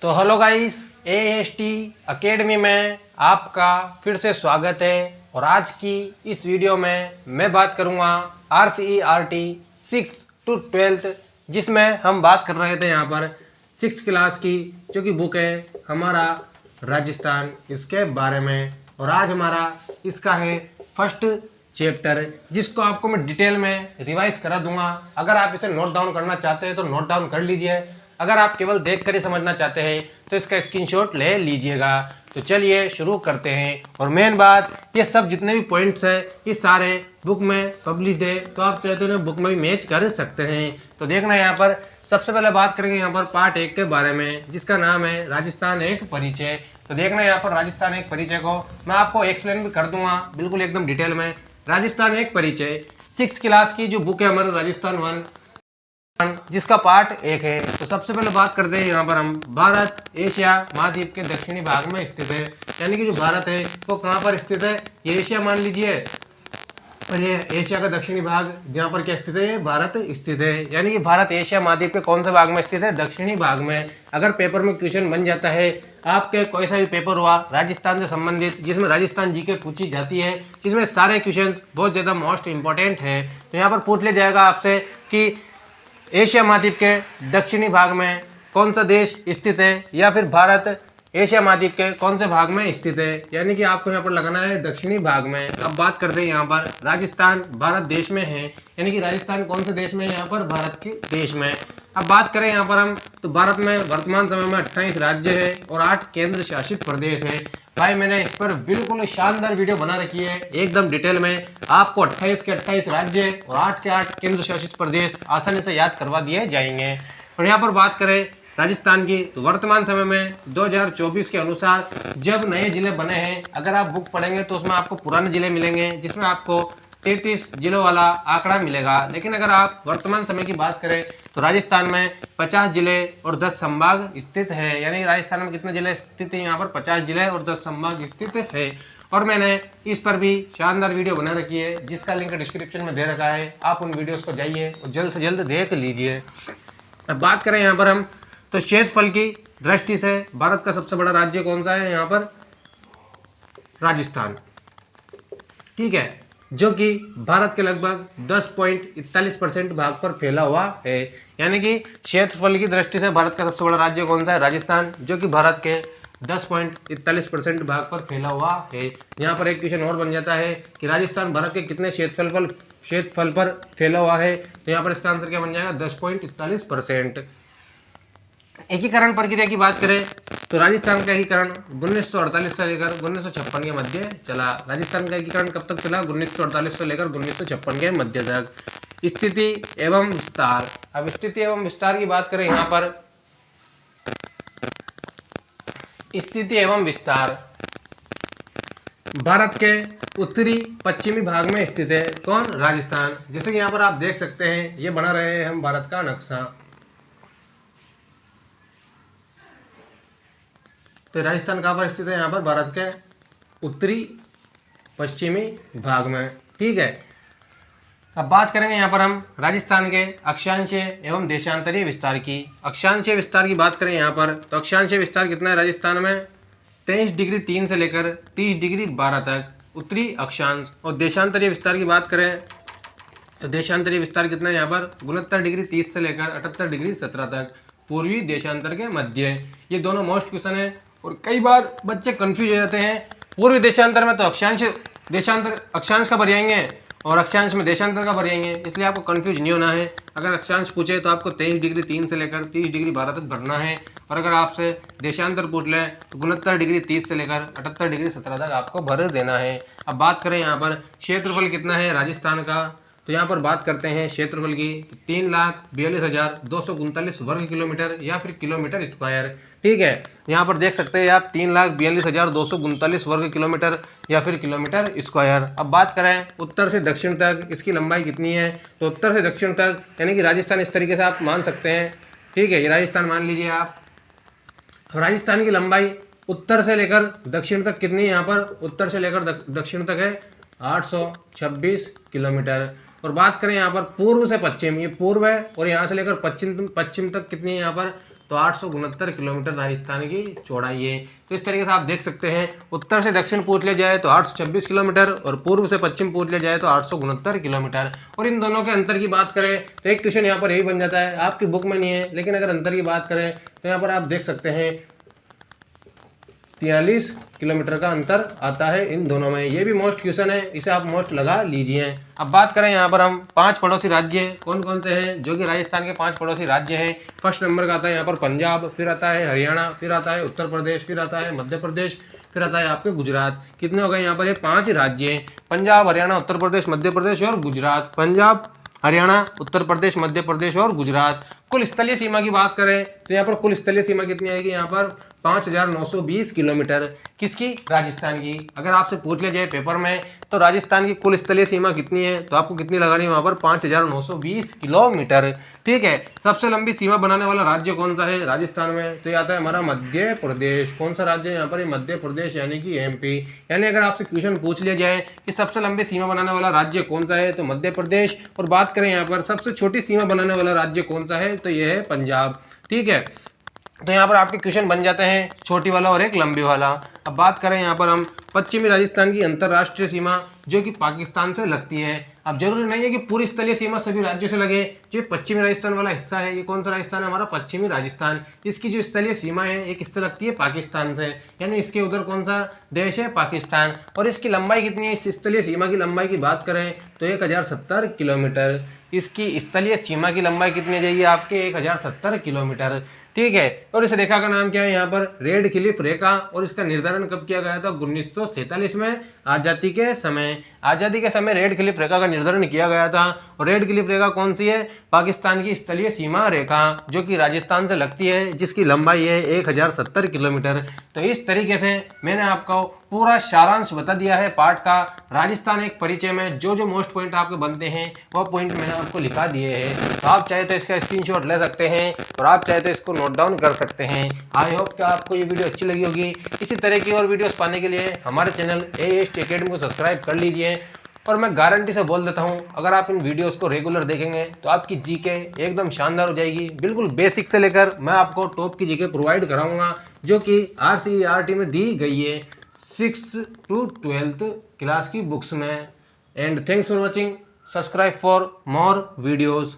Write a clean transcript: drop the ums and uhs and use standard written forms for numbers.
तो hello guys, AST academy में आपका फिर से स्वागत है। और आज की इस वीडियो में मैं बात करूंगा RCERT 6th to 12th, जिसमें हम बात कर रहे थे यहाँ पर 6th क्लास की जो कि बुक है हमारा राजस्थान, इसके बारे में। और आज हमारा इसका है फर्स्ट चैप्टर, जिसको आपको मैं डिटेल में रिवाइज करा दूंगा। अगर आप इसे नोट डाउन करना चाहते हैं तो नोट डाउन कर लीजिए, अगर आप केवल देख कर ही समझना चाहते हैं तो इसका स्क्रीनशॉट ले लीजिएगा। तो चलिए शुरू करते हैं। और मेन बात, ये सब जितने भी पॉइंट्स हैं ये सारे बुक में पब्लिश्ड है, तो आप चाहते हो बुक में भी मैच कर सकते हैं। तो देखना यहाँ पर सबसे पहले बात करेंगे यहाँ पर पार्ट 1 के बारे में, जिसका नाम है राजस्थान एक परिचय। तो देखना यहाँ पर राजस्थान एक परिचय को मैं आपको एक्सप्लेन भी कर दूंगा बिल्कुल एकदम डिटेल में। राजस्थान एक परिचय 6th क्लास की जो बुक है हमारा राजस्थान 1, जिसका पार्ट 1 है। तो सबसे पहले बात करते हैं यहाँ पर हम भारत एशिया महाद्वीप के दक्षिणी भाग में स्थित है। यानी कि जो भारत है वो कहाँ पर स्थित है, ये एशिया मान लीजिए, और ये एशिया का दक्षिणी भाग जहाँ पर क्या स्थित है, ये भारत स्थित है। यानी कि भारत एशिया महाद्वीप के कौन से भाग में स्थित है, दक्षिणी भाग में। अगर पेपर में क्वेश्चन बन जाता है, आपके कोई सा भी पेपर हुआ राजस्थान से संबंधित जिसमें राजस्थान जीके पूछी जाती है, जिसमें सारे क्वेश्चन बहुत ज़्यादा मोस्ट इंपॉर्टेंट है, तो यहाँ पर पूछ लिया जाएगा आपसे कि एशिया महाद्वीप के दक्षिणी भाग में कौन सा देश स्थित है, या फिर भारत एशिया महाद्वीप के कौन से भाग में स्थित है। यानी कि आपको यहाँ पर लगाना है दक्षिणी भाग में। अब बात करते हैं यहाँ पर राजस्थान भारत देश में है, यानी कि राजस्थान कौन से देश में है, यहाँ पर भारत के देश में। अब बात करें यहाँ पर हम, तो भारत में वर्तमान समय में 28 राज्य है और 8 केंद्र शासित प्रदेश है। भाई मैंने इस पर बिल्कुल शानदार वीडियो बना रखी है एकदम डिटेल में, आपको 28 के 28 राज्य और 8 के 8 केंद्र शासित प्रदेश आसानी से याद करवा दिए जाएंगे। और यहाँ पर बात करें राजस्थान की, तो वर्तमान समय में 2024 के अनुसार जब नए जिले बने हैं, अगर आप बुक पढ़ेंगे तो उसमें आपको पुराने जिले मिलेंगे, जिसमें आपको 33 जिलों वाला आंकड़ा मिलेगा। लेकिन अगर आप वर्तमान समय की बात करें तो राजस्थान में 50 जिले और 10 संभाग स्थित है। यानी राजस्थान में कितने जिले स्थित हैं, यहाँ पर 50 जिले और 10 संभाग स्थित है। और मैंने इस पर भी शानदार वीडियो बना रखी है, जिसका लिंक डिस्क्रिप्शन में दे रखा है, आप उन वीडियोस को जाइए और जल्द से जल्द देख लीजिए। अब बात करें यहाँ पर हम, तो क्षेत्रफल की दृष्टि से भारत का सबसे बड़ा राज्य कौन सा है, यहाँ पर राजस्थान, ठीक है, जो कि भारत के लगभग 10.41% भाग पर फैला हुआ है। यानी कि क्षेत्रफल की दृष्टि से भारत का सबसे बड़ा राज्य कौन सा है, राजस्थान, जो कि भारत के 10.41% भाग पर फैला हुआ है। यहाँ पर एक क्वेश्चन और बन जाता है कि राजस्थान भारत के कितने क्षेत्रफल पर फैला हुआ है, तो यहाँ पर इसका आंसर क्या बन जाएगा, 10.41%। एकीकरण प्रक्रिया की बात करें तो राजस्थान का एकीकरण 1948 से लेकर 1956 के मध्य चला। राजस्थान का एकीकरण कब तक चला, 1948 से लेकर 1956 के मध्य तक। स्थिति एवं विस्तार, अब स्थिति एवं विस्तार की बात करें यहाँ पर, स्थिति एवं विस्तार भारत के उत्तरी पश्चिमी भाग में स्थित है। कौन, राजस्थान। जैसे कि यहाँ पर आप देख सकते हैं, ये बना रहे हैं हम भारत का नक्शा, तो राजस्थान कहाँ पर स्थित है, यहाँ पर भारत के उत्तरी पश्चिमी भाग में, ठीक है। अब बात करेंगे यहाँ पर हम राजस्थान के अक्षांशीय एवं देशांतरीय विस्तार की। अक्षांशीय विस्तार की बात करें यहाँ पर, तो अक्षांशीय विस्तार कितना है राजस्थान में, 23 डिग्री 3 से लेकर 30 डिग्री 12 तक उत्तरी अक्षांश। और देशांतरीय विस्तार की बात करें तो देशांतरीय विस्तार कितना है यहाँ पर, 69 डिग्री 30 से लेकर 78 डिग्री 17 तक पूर्वी देशांतर के मध्य। ये दोनों मोस्ट क्वेश्चन है और कई बार बच्चे कंफ्यूज हो जाते हैं। पूर्वी देशांतर में तो अक्षांश का भर जाएंगे और अक्षांश में देशांतर का भर जाएंगे, इसलिए आपको कंफ्यूज नहीं होना है। अगर अक्षांश पूछे तो आपको 23 डिग्री 3 से लेकर 30 डिग्री 12 तक भरना है, और अगर आपसे देशांतर पूछ ले तो 69 डिग्री 30 से लेकर 78 डिग्री 17 तक आपको भर देना है। अब बात करें यहाँ पर क्षेत्रफल कितना है राजस्थान का, तो यहाँ पर बात करते हैं क्षेत्रफल की, 3,42,239 वर्ग किलोमीटर या फिर किलोमीटर स्क्वायर, ठीक है। यहाँ पर देख सकते हैं आप 3,42,239 वर्ग किलोमीटर या फिर किलोमीटर स्क्वायर। अब बात करें उत्तर से दक्षिण तक इसकी लंबाई कितनी है, तो उत्तर से दक्षिण तक यानी कि राजस्थान इस तरीके से आप मान सकते हैं, ठीक है। ये राजस्थान मान लीजिए आप। राजस्थान की लंबाई उत्तर से लेकर दक्षिण तक कितनी है, यहाँ पर उत्तर से लेकर दक्षिण तक है 826 किलोमीटर। और बात करें यहाँ पर पूर्व से पश्चिम, ये पूर्व है, और यहाँ से लेकर पश्चिम तक कितनी है यहाँ पर तो 869 किलोमीटर राजस्थान की चौड़ाई है। तो इस तरीके से आप देख सकते हैं, उत्तर से दक्षिण पूछ लिया जाए तो 826 किलोमीटर और पूर्व से पश्चिम पूछ लिया जाए तो 869 किलोमीटर। और इन दोनों के अंतर की बात करें तो एक क्वेश्चन यहाँ पर यही बन जाता है, आपकी बुक में नहीं है, लेकिन अगर अंतर की बात करें तो यहाँ पर आप देख सकते हैं 43 किलोमीटर का अंतर आता है इन दोनों में। ये भी मोस्ट क्वेश्चन है, इसे आप मोस्ट लगा लीजिए। अब बात करें यहाँ पर हम 5 पड़ोसी राज्य कौन कौन से हैं, जो कि राजस्थान के 5 पड़ोसी राज्य हैं। फर्स्ट नंबर का आता है यहाँ पर पंजाब, फिर आता है हरियाणा, फिर आता है उत्तर प्रदेश, फिर आता है मध्य प्रदेश, फिर आता है आपके गुजरात। कितने हो गए यहाँ पर, ये 5 राज्य हैं, पंजाब, हरियाणा, उत्तर प्रदेश, मध्य प्रदेश और गुजरात। पंजाब, हरियाणा, उत्तर प्रदेश, मध्य प्रदेश और गुजरात। कुल स्थलीय सीमा की बात करें तो यहाँ पर कुल स्थलीय सीमा कितनी आएगी, यहाँ पर 5920 किलोमीटर। किसकी, राजस्थान की। अगर आपसे पूछ लिया जाए पेपर में तो राजस्थान की कुल स्थलीय सीमा कितनी है, तो आपको कितनी लगानी है वहां पर, 5920 किलोमीटर। ठीक है। सबसे लंबी सीमा बनाने वाला राज्य कौन सा है राजस्थान में, तो ये आता है हमारा मध्य प्रदेश। कौन सा राज्य है यहाँ पर, ये मध्य प्रदेश यानी कि एमपी। यानी अगर आपसे क्वेश्चन पूछ लिया जाए कि सबसे लंबी सीमा बनाने वाला राज्य कौन सा है, तो मध्य प्रदेश। और बात करें यहाँ पर सबसे छोटी सीमा बनाने वाला राज्य कौन सा है, तो ये है पंजाब। ठीक है। तो यहाँ पर आपके क्वेश्चन बन जाते हैं छोटी वाला और एक लंबी वाला। अब बात करें यहाँ पर हम पश्चिमी राजस्थान की अंतर्राष्ट्रीय सीमा, जो कि पाकिस्तान से लगती है। अब जरूरी नहीं है कि पूरी स्थलीय सीमा सभी राज्यों से लगे। जो पश्चिमी राजस्थान वाला हिस्सा है, ये कौन सा राजस्थान है, हमारा पश्चिमी राजस्थान। इसकी जो स्थलीय सीमा है ये किससे लगती है, पाकिस्तान से। यानी इसके उधर कौन सा देश है, पाकिस्तान। और इसकी लंबाई कितनी है, इस स्थलीय सीमा की लंबाई की बात करें तो 1070 किलोमीटर। इसकी स्थलीय सीमा की लंबाई कितनी जाएगी आपके, 1070 किलोमीटर। ठीक है। और इस रेखा का नाम क्या है, यहाँ पर रेड क्लिफ रेखा। और इसका निर्धारण कब किया गया था, 1947 में, आजादी के समय। आजादी के समय रेड क्लिफ रेखा का निर्धारण किया गया था। और रेड क्लिफ रेखा कौन सी है, पाकिस्तान की स्थलीय सीमा रेखा, जो कि राजस्थान से लगती है, जिसकी लंबाई है 1070 किलोमीटर। तो इस तरीके से मैंने आपको पूरा सारांश बता दिया है पार्ट का। राजस्थान एक परिचय में जो जो मोस्ट पॉइंट आपके बनते हैं वह पॉइंट मैंने आपको लिखा दिए हैं। तो आप चाहे तो इसका स्क्रीनशॉट ले सकते हैं और आप चाहे तो इसको नोट डाउन कर सकते हैं। आई होप कि आपको ये वीडियो अच्छी लगी होगी। इसी तरह की और वीडियोस पाने के लिए हमारे चैनल AST Academy को सब्सक्राइब कर लीजिए। और मैं गारंटी से बोल देता हूं, अगर आप इन वीडियोस को रेगुलर देखेंगे तो आपकी जीके एकदम शानदार हो जाएगी। बिल्कुल बेसिक से लेकर मैं आपको टॉप की जीके प्रोवाइड कराऊंगा, जो कि RCERT में दी गई है 6th to 12th क्लास की बुक्स में। And thanks for watching. Subscribe for more videos.